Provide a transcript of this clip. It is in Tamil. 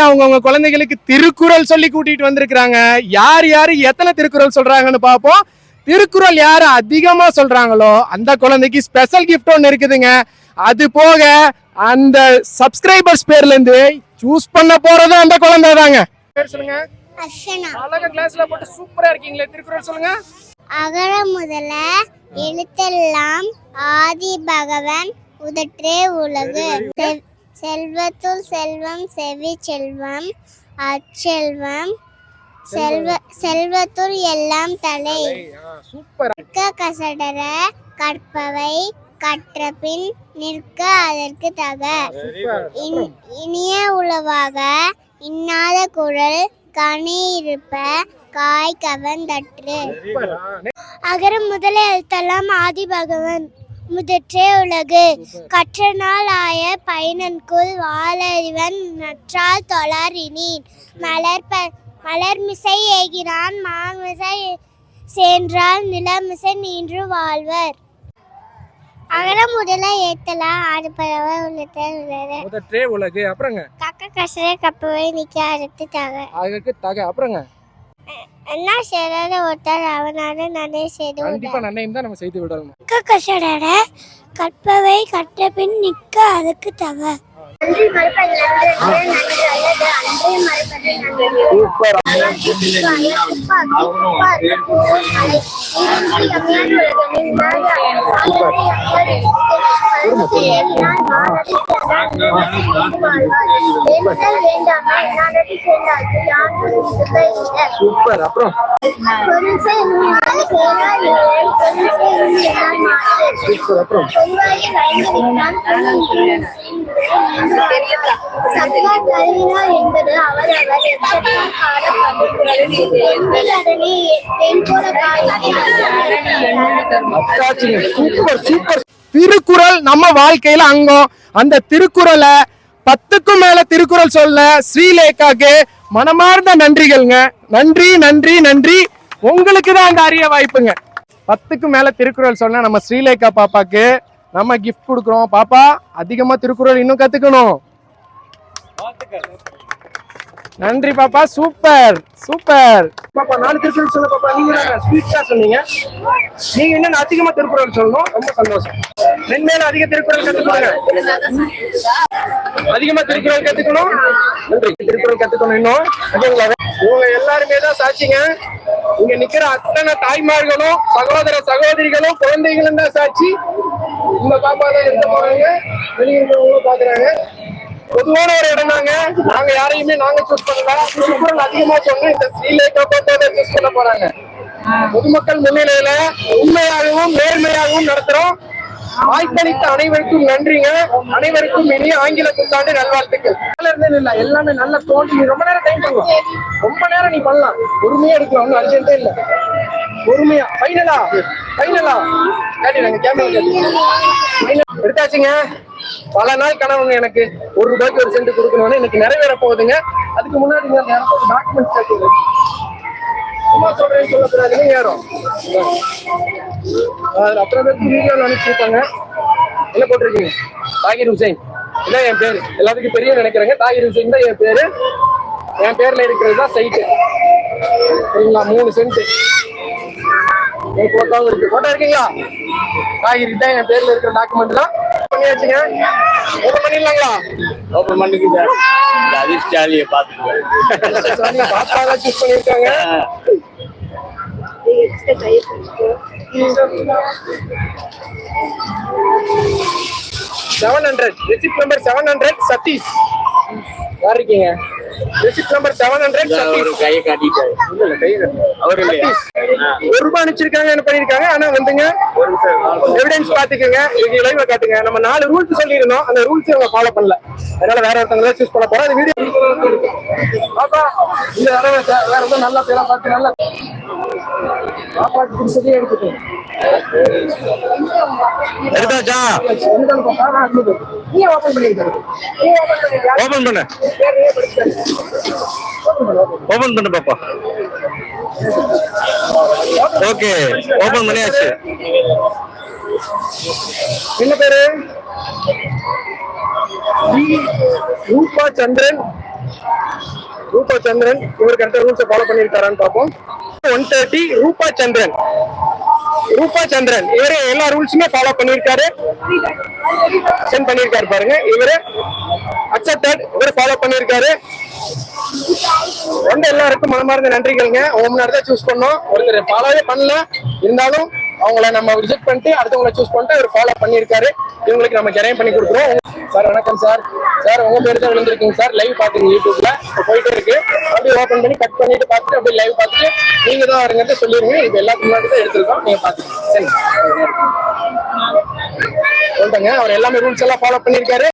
அவங்கவுங்க குழந்தைகளுக்கு திருக்குறள் சொல்லி கூட்டிட்டு வந்திருக்கிறாங்க. யார் யாரு எத்தனை திருக்குறள் சொல்றாங்கன்னு பார்ப்போம். திருக்குறள் யாரு அதிகமா சொல்றாங்களோ அந்த குழந்தைக்கு ஸ்பெஷல் கிஃப்ட் ஒன்று இருக்குதுங்க. அது போக அந்த சப்ஸ்கிரைபர்ஸ் பேர்ல இருந்து சூஸ் பண்ண போறது அந்த குழந்தை தாங்க. பேர் சொல்லுங்க. அர்ச்சனா. அழகா கிளாஸ்ல போட்டு சூப்பரா இருக்கீங்களே. திருக்குறள் சொல்லுங்க. அகர முதல எழுத்தெல்லாம் ஆதி பகவன் முதற்றே உலகு. செல்வத்துள் செல்வம் செவி செல்வம் அச்செல்வம் செல்வத்துள் எல்லாம் தலை. சூப்பர். கசடர கற்பவை கற்றபின் நிற்க அதற்கு தக. இனிய உளவாக இன்னாத குரல் கனி இருப்ப காய் கவர்ந்தற்று. அகர முதல எழுத்தெல்லாம் ஆதி பகவன் முதற்றே உலகு. கற்றனால் ஆய பயனன்குள் வாழறிவன் நற்றால் தொழாரினீன். மலர்மிசை ஏகினான் மாமிசை சென்றால் நிலமிசை நின்று வாழ்வர். அகர முதல ஏத்தலாம் ஆறு பறவை முதற்றே உலகு. அப்புறங்க கக்க கசரை கப்பவை நிக்க அடுத்து தக. அதுக்கு தக. அப்புறங்க என்ன செய்யாத ஒருத்தர் அவனால நன்மை செய்து கண்டிப்பா நன்மையும் தான் நம்ம செய்து விடணும். கக்க கசடர கற்பவை கற்ற பின் நிக்க அதுக்கு தக. சூப்பர். அப்புறம் திருக்குறள் நம்ம வாழ்க்கையில அங்கம். அந்த திருக்குறளை 10க்கும் மேல திருக்குறள் சொல்ல ஸ்ரீலேகாக்கு மனமார்ந்த நன்றிகள்ங்க. நன்றி நன்றி நன்றி. உங்களுக்கு தான் அந்த அரிய வாய்ப்புங்க. 10க்கும் மேல திருக்குறள் சொன்ன நம்ம ஸ்ரீலேகா பாப்பாக்கு நம்ம கிஃப்ட் கொடுக்குறோம். பாப்பா அதிகமா திருக்குறள் இன்னும் கத்துக்கணும். நன்றி பாப்பா. Super super. பாப்பா 4 திருக்குறள் சொல்ல பாப்பா. நீங்க ஸ்வீட்டா சொன்னீங்க. நீங்க இன்னும் அதிகமா திருக்குறள் சொல்லணும். ரொம்ப சந்தோஷம். மென்மேலும் அதிக திருக்குறள் கத்துக்கணும். அதிகமா திருக்குறள் கத்துக்கணும். நன்றி. திருக்குறள் கத்துக்கணும் இன்னும். இவங்க எல்லாருமே தான் சாட்சிங்க. இங்க நிக்கிற அத்தனை தாய்மார்களும் சகோதர சகோதரிகளும் குழந்தைகளும் தான் சாட்சி. இந்த பாப்பா தான் இருக்க போறாங்க. வெளியிருக்கிறவங்களும் பாக்குறாங்க. பொதுவான ஒரு இடம் தாங்க. நாங்க யாரையுமே நாங்க சூஸ் பண்ணல. திருக்குறள் அதிகமா சொன்ன இந்த ஸ்ரீலேகா சூஸ் பண்ண போறாங்க. பொதுமக்கள் முன்னிலையில உண்மையாகவும் நேர்மையாகவும் நடத்துறோம். வாய்ப்பளித்த அனைவருக்கும் நன்றிங்க. அனைவருக்கும் இனிய ஆங்கில புத்தாண்டு நல்வாழ்த்துக்கள். இல்ல எல்லாமே நல்ல தோண்டி ரொம்ப நேரம் டைம் பண்ணலாம். ரொம்ப நேரம் நீ பண்ணலாம். பொறுமையா எடுக்கலாம். ஒன்னும் அர்ஜென்டே இல்ல. பொறுமையா. ஃபைனலா கேட்டீங்க. கேமரா எடுத்தாச்சுங்க. பல நாள் கனவுங்க எனக்கு. ₹1 1 சென்ட் கொடுக்கணும்னு இன்னைக்கு நிறைவேற போகுதுங்க. அதுக்கு முன்னாடி டாக்குமெண்ட்ஸ் கேட்குது. சும்மா சொல்றேன்னு சொல்லக்கூடாதுங்க. யாரும் அப்புறம் வீடியோவில் அனுப்பிச்சிருப்பாங்க. என்ன போட்டிருக்கீங்க? தாகிர் ஹுசைன் இதான் என் பேரு. எல்லாத்துக்கும் பெரிய நினைக்கிறேங்க. தாகிர் ஹுசைன் தான் என் பேரு. என் பேர்ல இருக்கிறது தான் சைட்டு. சரிங்களா? 3 சென்ட் போட்டோ இருக்கு. போட்டோ இருக்கீங்களா? தாகிர் தான் என் பேர்ல இருக்கிற டாக்குமெண்ட் தான். பண்ணியாச்சுங்க. ஓபன் பண்ணிடலாங்களா? ஓபன் பண்ணிக்கிங்க. அதிர்ஷ்டாலியை பார்த்துக்கோங்க. பாப்பா சூஸ் பண்ணிருக்காங்க. 700 ரெசிப்ட் நம்பர் 700 சதீஷ். யார் இருக்கீங்க? Receipt number 700 Satish. கையை காட்டிட்டாரு. இல்ல கையை அவர் இல்லையா? ₹1 அனுப்பிச்சிருக்காங்க. என்ன பண்ணிருக்காங்க? ஆனா வந்துங்க எவிடன்ஸ் பாத்துக்கங்க. இது லைவா காட்டுங்க. நம்ம 4 ரூல்ஸ் சொல்லியிருந்தோம். அந்த ரூல்ஸ் அவங்க ஃபாலோ பண்ணல. அதனால வேற ஒருத்தவங்க சூஸ் பண்ண போறோம். அது வீடியோ பாப்பா இந்த வேற எதுவும் நல்லா பேரா பார்த்து நல்லா பாப்பாக்கு பிடிச்சதே எடுத்துக்கோங்க. எடுத்தாச்சா? நீ ஓபன் பண்ணிருக்க. ஓபன் பண்ணு. ஓபன் பண்ணு பாப்பா. ஓகே ஓபன் பண்ணியாச்சு. என்ன பேரு? ரூபா சந்திரன் ரூபா சந்திரன் இவர் கரெக்டா ரூல்ஸை ஃபாலோ பண்ணிருக்காரான்னு பார்ப்போம். 130 ரூபா சந்திரன். ரூபா சந்திரன் இவரு எல்லா ரூல்ஸுமே ஃபாலோ பண்ணிருக்காரு. சென்ட் பண்ணிருக்காரு பாருங்க. இவரு அக்செப்டட். இவரு ஃபாலோ பண்ணிருக்காரு. எல்லாருக்கும் மனமார்ந்த நன்றிகளுங்க. அவங்க முன்னாடி தான் சூஸ் பண்ணோம். ஒருத்தர் ஃபாலோவே பண்ணல, இருந்தாலும் அவங்கள நம்ம ரிஜெக்ட் பண்ணிட்டு அடுத்தவங்களை சூஸ் பண்ணிட்டு அவர் ஃபாலோ பண்ணிருக்காரு. இவங்களுக்கு நம்ம ஜெயம் பண்ணி கொடுக்குறோம். சார் வணக்கம் சார். சார் உங்க பேர் தான் விழுந்திருக்கீங்க சார். லைவ் பாத்துங்க யூடியூப்ல போயிட்டே இருக்கு. அப்படியே ஓபன் பண்ணி கட் பண்ணிட்டு பார்த்துட்டு அப்படியே லைவ் பார்த்துட்டு நீங்க தான் வருங்கிறத சொல்லிருங்க. இது எல்லாத்துக்கு முன்னாடி தான் எடுத்திருக்கோம். நீங்க பாத்துக்கோங்க. சரி சொல்லிட்டாங்க. அவர் எல்லாமே ரூல்ஸ் எல்லாம் ஃபாலோ பண்ணிருக்காரு.